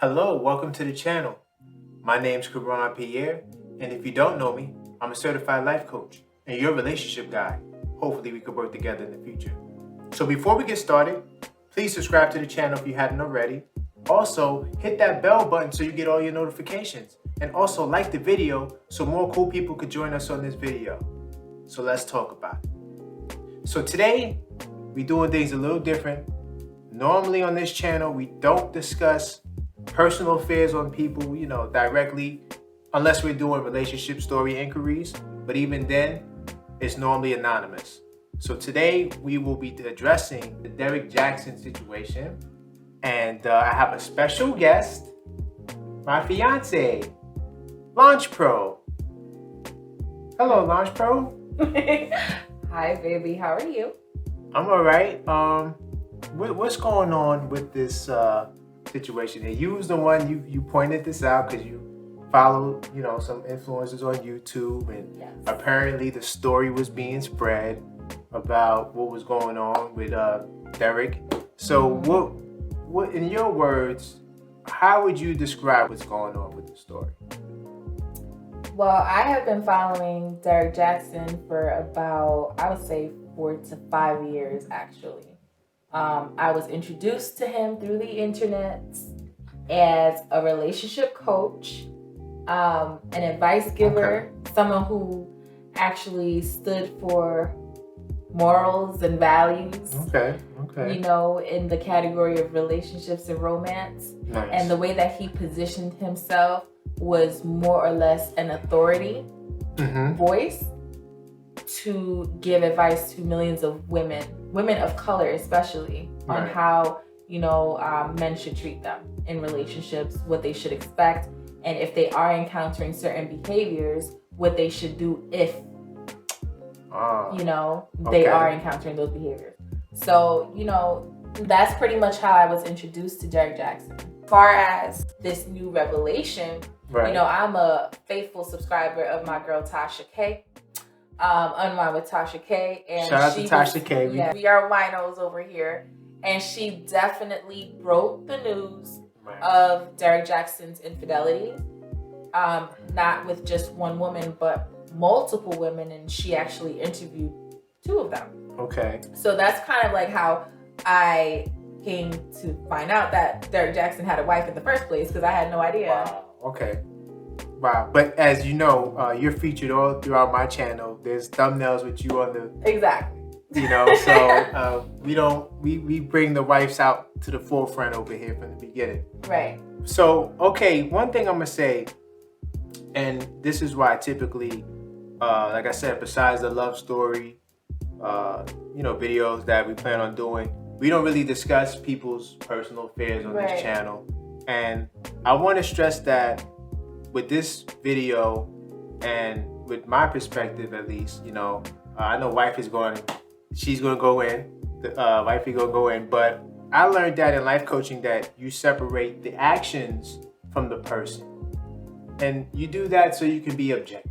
Hello, welcome to the channel. My name's Koron Pierre, and if you don't know me, I'm a certified life coach and your relationship guy. Hopefully we could work together in the future. So before we get started, please subscribe to the channel if you hadn't already. Also, hit that bell button so you get all your notifications. And also like the video so more cool people could join us on this video. So let's talk about it. So today, we're doing things a little different. Normally on this channel, we don't discuss personal affairs on people, directly, unless we're doing relationship story inquiries. But even then, it's normally anonymous. So today we will be addressing the Derrick Jaxn situation. And I have a special guest, my fiance, Launch Pro. Hello, Launch Pro. Hi, baby. How are you? I'm all right. What's going on with this situation? And you was the one you pointed this out because you follow some influencers on YouTube, and Yes. apparently the story was being spread about what was going on with Derrick. So what in your words, how would you describe what's going on with the story? Well, I have been following Derrick Jaxn for about, I would say, 4 to 5 years, actually. I was introduced to him through the internet as a relationship coach, an advice giver, someone who actually stood for morals and values. Okay. In the category of relationships and romance. Nice. And the way that he positioned himself was more or less an authority voice to give advice to millions of women of color especially, on how men should treat them in relationships, what they should expect, and if they are encountering certain behaviors, what they should do if they are encountering those behaviors. So that's pretty much how I was introduced to Derrick Jaxn. As far as this new revelation, I'm a faithful subscriber of my girl TashaK, UnWineWith TashaK, and shout out to TashaK. Yeah, we are winos over here, and she definitely broke the news of Derrick Jaxn's infidelity, not with just one woman, but multiple women, and she actually interviewed 2 of them. Okay. So that's kind of like how I came to find out that Derrick Jaxn had a wife in the first place, because I had no idea. Wow. Okay. Wow. But as you know, you're featured all throughout my channel. There's thumbnails with you on the... Exactly. So we bring the wives out to the forefront over here from the beginning. Right. So, okay, one thing I'm going to say, and this is why typically, like I said, besides the love story, videos that we plan on doing, we don't really discuss people's personal affairs on this channel. And I want to stress that with this video, and with my perspective at least, I know she's going to go in, wifey going to go in, but I learned that in life coaching that you separate the actions from the person. And you do that so you can be objective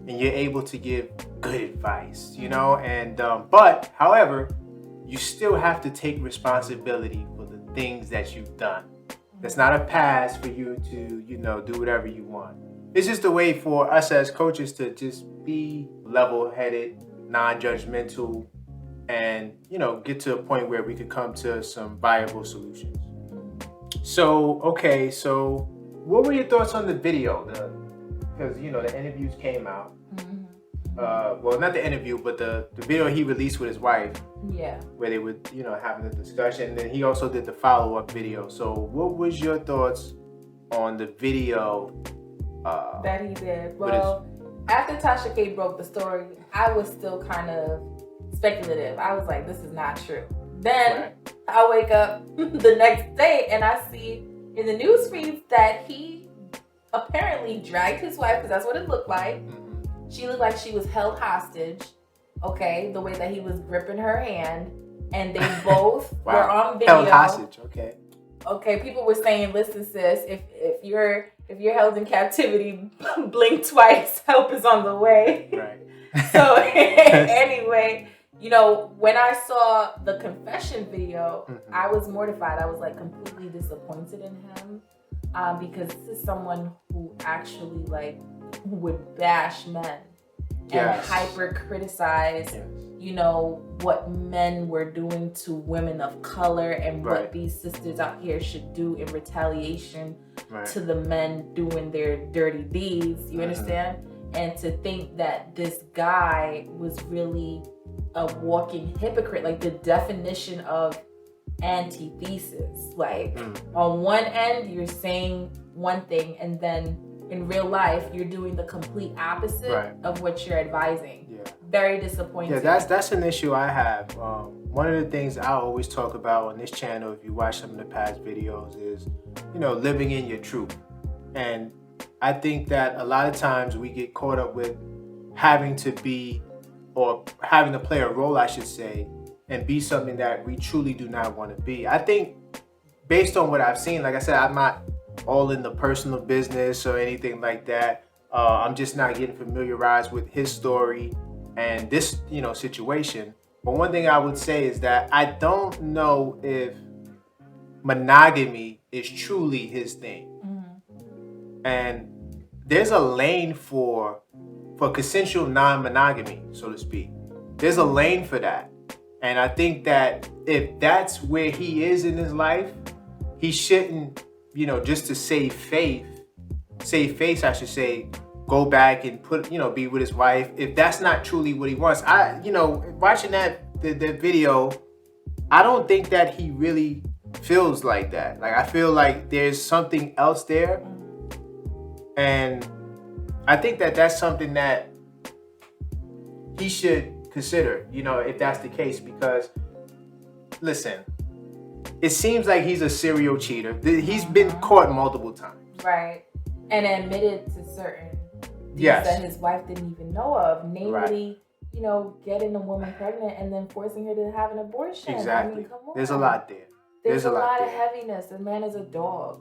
and you're able to give good advice, and but however, you still have to take responsibility for the things that you've done. It's not a pass for you to, do whatever you want. It's just a way for us as coaches to just be level-headed, non-judgmental, and, get to a point where we could come to some viable solutions. So, what were your thoughts on the video? Because, the interviews came out. Well, not the interview, but the video he released with his wife. Yeah. Where they would, having a discussion. And then he also did the follow-up video. So what was your thoughts on the video that he did? Well, after TashaK broke the story, I was still kind of speculative. I was like, this is not true. Then I wake up the next day and I see in the news feeds that he apparently dragged his wife, because that's what it looked like. She looked like she was held hostage, the way that he was gripping her hand, and they both were on video. Held hostage, Okay, people were saying, listen, sis, if you're held in captivity, blink twice, help is on the way. Right. So anyway, you know, when I saw the confession video, I was mortified. I was like completely disappointed in him because this is someone who actually like would bash men and hyper criticize, you know, what men were doing to women of color and what these sisters out here should do in retaliation to the men doing their dirty deeds. You understand? And to think that this guy was really a walking hypocrite, like the definition of antithesis. Like on one end, you're saying one thing, and then in real life, you're doing the complete opposite of what you're advising. Very disappointing. Yeah, that's an issue I have. One of the things I always talk about on this channel, if you watch some of the past videos, is, you know, living in your truth. And I think that a lot of times we get caught up with having to be, or having to play a role, I should say, and be something that we truly do not want to be. I think based on what I've seen, like I said, I'm not all in the personal business or anything like that. I'm just not getting familiarized with his story and this, you know, situation. But one thing I would say is that I don't know if monogamy is truly his thing. And there's a lane for consensual non-monogamy, so to speak. There's a lane for that. And I think that if that's where he is in his life, he shouldn't, you know, just to save face, I should say, go back and put, you know, be with his wife. If that's not truly what he wants, you know, watching the video, I don't think that he really feels like that. Like, I feel like there's something else there. And I think that that's something that he should consider, you know, if that's the case, because listen, it seems like he's a serial cheater. He's been caught multiple times. Right. And admitted to certain things that his wife didn't even know of. Namely, you know, getting a woman pregnant and then forcing her to have an abortion. Exactly. I mean, come on. There's a lot there. There's a lot of heaviness. The man is a dog.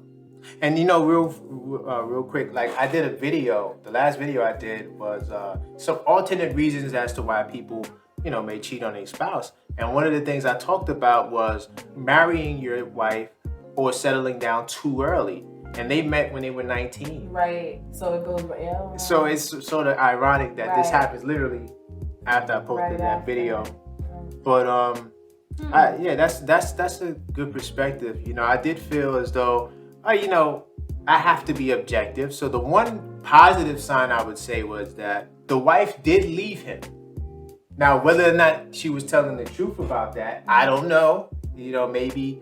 And you know, real quick, like I did a video, the last video I did was some alternate reasons as to why people, you know, may cheat on their spouse. And one of the things I talked about was marrying your wife or settling down too early. And they met when they were 19. Right. So it goes, So it's sort of ironic that this happens literally after I posted that video. But yeah, that's a good perspective. You know, I did feel as though, you know, I have to be objective. So the one positive sign I would say was that the wife did leave him. Now, whether or not she was telling the truth about that, I don't know. You know, maybe,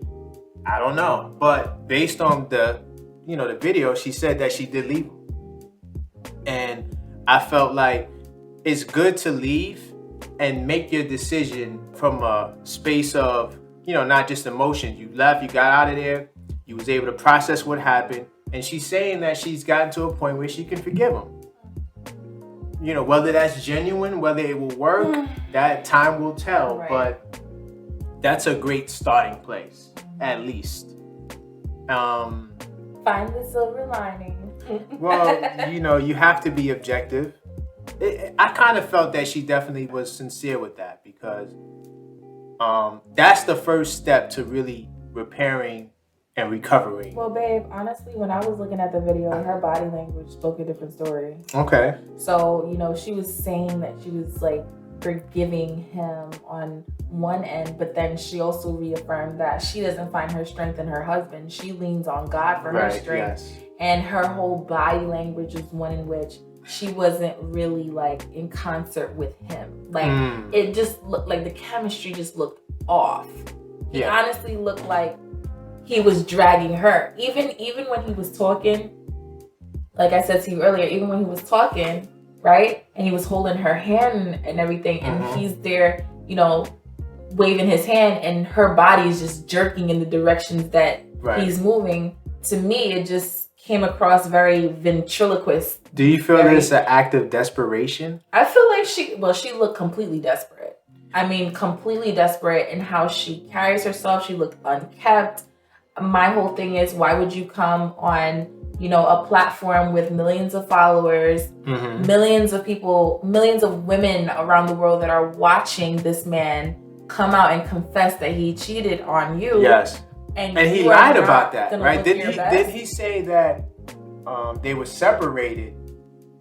I don't know. But based on the, you know, the video, she said that she did leave him. And I felt like it's good to leave and make your decision from a space of, you know, not just emotions. You left, you got out of there, you was able to process what happened, and she's saying that she's gotten to a point where she can forgive him. You know, whether that's genuine, whether it will work, that time will tell, but that's a great starting place, at least. Find the silver lining. Well, you know, you have to be objective. I kind of felt that she definitely was sincere with that, because that's the first step to really repairing and recovering. Well, babe, honestly, when I was looking at the video, her body language spoke a different story. Okay. So, you know, she was saying that she was like forgiving him on one end, but then she also reaffirmed that she doesn't find her strength in her husband. She leans on God for her strength. Yes. And her whole body language is one in which she wasn't really like in concert with him. Like it just looked like the chemistry just looked off. It honestly looked like he was dragging her. Even when he was talking, like I said to you earlier, even when he was talking, right? And he was holding her hand and everything, and he's there, you know, waving his hand, and her body is just jerking in the directions that he's moving. To me, it just came across very ventriloquist. Do you feel there's an act of desperation? I feel like she looked completely desperate. I mean, completely desperate in how she carries herself. She looked unkept. My whole thing is, why would you come on a platform with millions of followers, millions of people, millions of women around the world that are watching this man come out and confess that he cheated on you. Yes. And he lied about that, right? Did he say that they were separated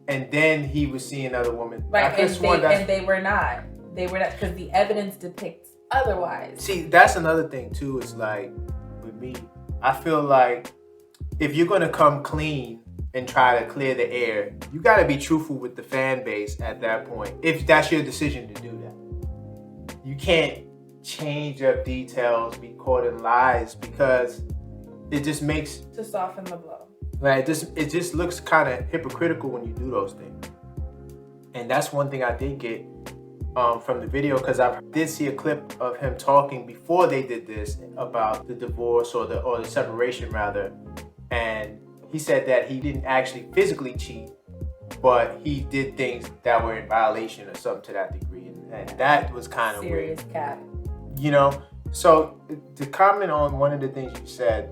and then he was seeing another woman? Right, and they were not. They were not, because the evidence depicts otherwise. See, that's another thing too. It's like, with me, I feel like if you're gonna come clean and try to clear the air, you gotta be truthful with the fan base at that point. If that's your decision to do that, you can't change up details, be caught in lies, because it just makes to soften the blow. Right, it just looks kind of hypocritical when you do those things. And that's one thing I did get from the video, because I did see a clip of him talking before they did this about the divorce or the separation rather, and he said that he didn't actually physically cheat, but he did things that were in violation or something to that degree, and that was kind of serious weird. Cap. So to comment on one of the things you said,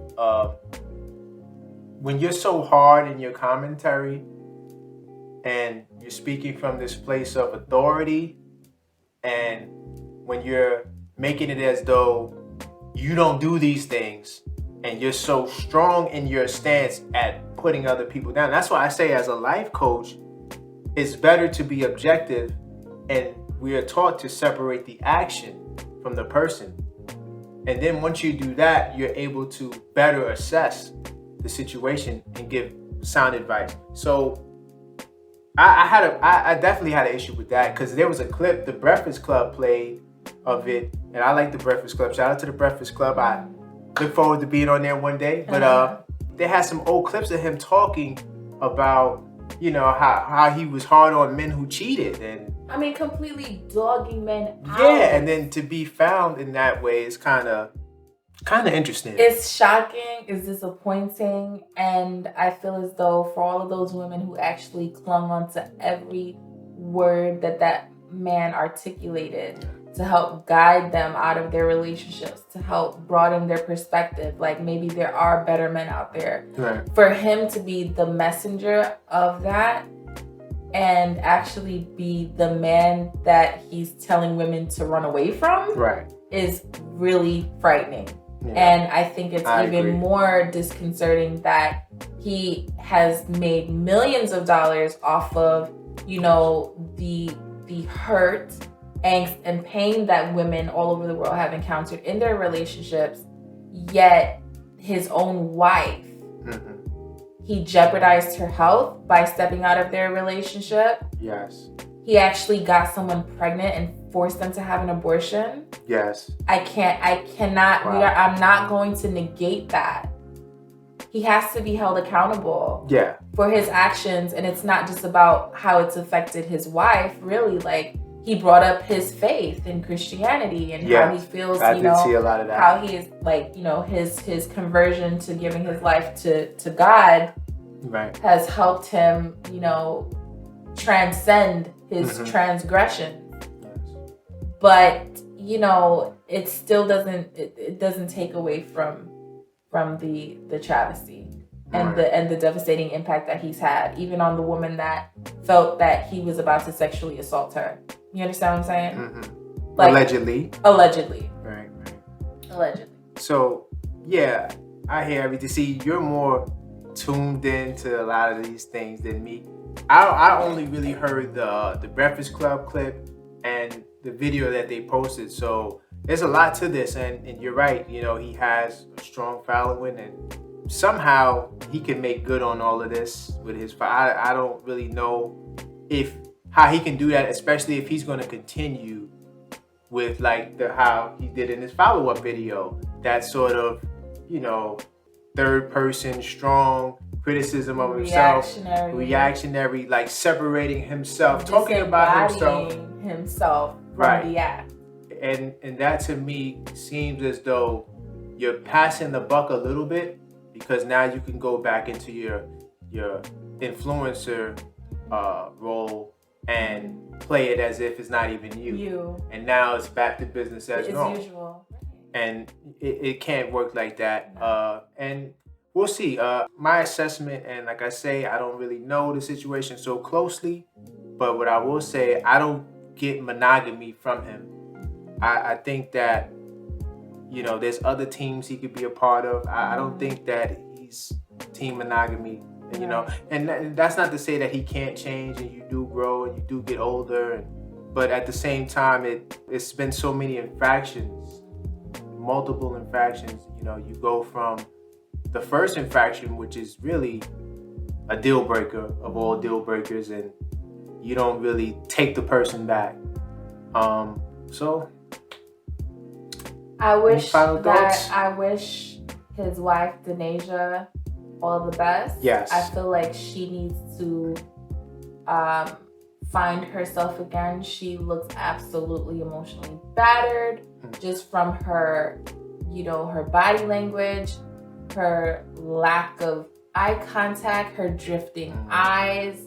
when you're so hard in your commentary and you're speaking from this place of authority, and when you're making it as though you don't do these things, and you're so strong in your stance at putting other people down. That's why I say, as a life coach, it's better to be objective, and we are taught to separate the action from the person. And then once you do that, you're able to better assess the situation and give sound advice. So I definitely had an issue with that, because there was a clip the Breakfast Club played of it, and I like the Breakfast Club. Shout out to the Breakfast Club. I look forward to being on there one day. But they had some old clips of him talking about, how he was hard on men who cheated, and completely dogging men out. Yeah, and then to be found in that way is kind of interesting. It's shocking, it's disappointing, and I feel as though for all of those women who actually clung on to every word that man articulated to help guide them out of their relationships, to help broaden their perspective, like maybe there are better men out there. Right. For him to be the messenger of that and actually be the man that he's telling women to run away from, right, is really frightening. Yeah. And I think it's even more disconcerting that he has made millions of dollars off of, the hurt, angst, and pain that women all over the world have encountered in their relationships, yet his own wife, he jeopardized her health by stepping out of their relationship. Yes. He actually got someone pregnant and forced them to have an abortion. Yes. I cannot, wow. I'm not going to negate that. He has to be held accountable for his actions. And it's not just about how it's affected his wife, really. Like, he brought up his faith in Christianity and how he feels, I did see a lot of that. How he is, like, his conversion to giving his life to God has helped him, transcend his transgression. Yes. But, it still doesn't take away from the travesty and the devastating impact that he's had, even on the woman that felt that he was about to sexually assault her. You understand what I'm saying? Like, allegedly. Right. Allegedly. So, yeah, I hear everything. See, you're more tuned in to a lot of these things than me. I only really heard the Breakfast Club clip and the video that they posted. So there's a lot to this, and you're right. He has a strong following, and somehow he can make good on all of this with his. I don't really know how he can do that, especially if he's going to continue with like how he did in his follow-up video. That sort of, third person strong criticism of reactionary, like separating himself, talking about himself from the act. And that to me seems as though you're passing the buck a little bit, because now you can go back into your influencer role and play it as if it's not even you. And now it's back to business as normal. Usual. And it can't work like that. And we'll see. My assessment, and like I say, I don't really know the situation so closely, but what I will say, I don't get monogamy from him. I think that, you know, there's other teams he could be a part of. I don't think that he's team monogamy, you know, and that's not to say that he can't change and you do grow and you do get older, but at the same time, it's been so many infractions, multiple infractions. You know, you go from the first infraction, which is really a deal breaker of all deal breakers, and you don't really take the person back. So I wish his wife Denasia all the best. Yes. I feel like she needs to find herself again. She looks absolutely emotionally battered just from her, you know, her body language, her lack of eye contact, her drifting eyes.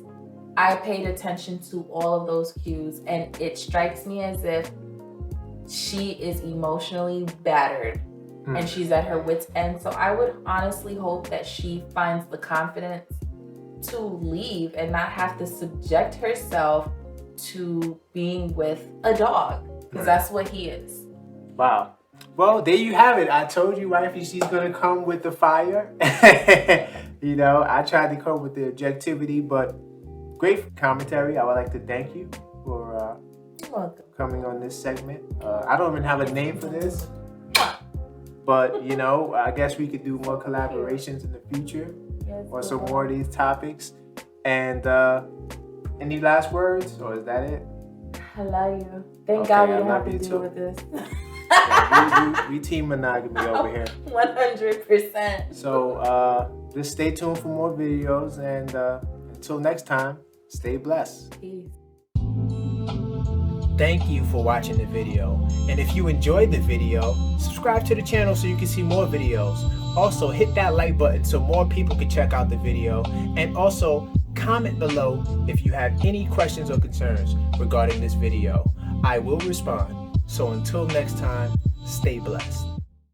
I paid attention to all of those cues, and it strikes me as if she is emotionally battered and she's at her wit's end. So I would honestly hope that she finds the confidence to leave and not have to subject herself to being with a dog, because that's what he is. Wow. Well, there you have it. I told you, wifey, she's gonna come with the fire. You know, I tried to come with the objectivity, but great commentary. I would like to thank you for coming on this segment. I don't even have a name for this, but you know, I guess we could do more collaborations in the future on some more of these topics. And any last words, or is that it? I love you. Thank God we don't have to deal with this. we team monogamy over here. 100%. So just stay tuned for more videos, and until next time, stay blessed. Peace. Thank you for watching the video, and if you enjoyed the video, subscribe to the channel so you can see more videos. Also, hit that like button so more people can check out the video, and also comment below if you have any questions or concerns regarding this video. I will respond. So until next time, stay blessed.